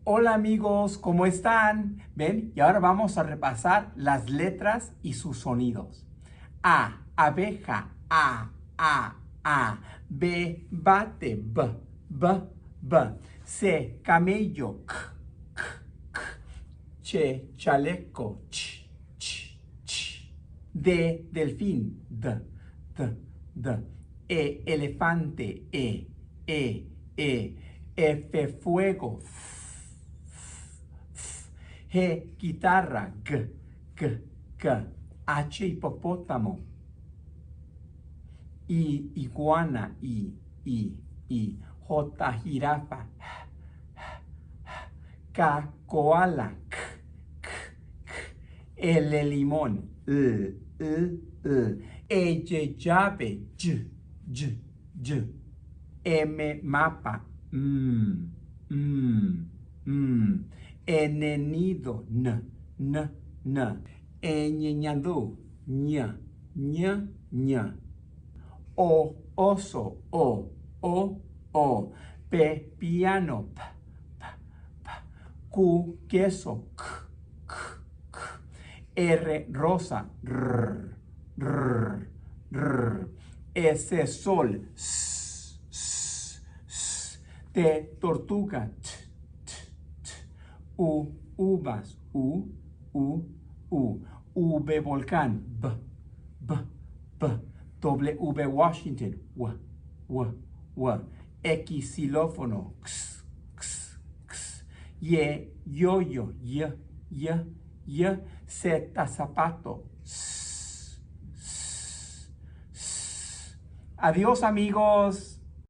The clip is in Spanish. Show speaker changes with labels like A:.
A: Hola amigos, ¿cómo están? ¿Ven? Y ahora vamos a repasar las letras y sus sonidos. A, abeja, A. B, bate, B. C, camello, Ch, chaleco, ch. D, delfín, D. E, elefante, E. F, fuego, G, guitarra, G. H, hipopótamo, I, iguana, I. J, jirafa, K, koala, L, limón, L. E, llave, J. M, mapa, N, nido, N. E, ñeñadú, Ñ. O, oso, O. P, piano, P. Q, queso, K. R, rosa, R. S, sol, S. T, tortuga, T. U, uvas, U. V, volcán, B. W, Washington, W. X, xilófono, X. Y, yoyo, Y. Z, zapato, S. Adiós amigos.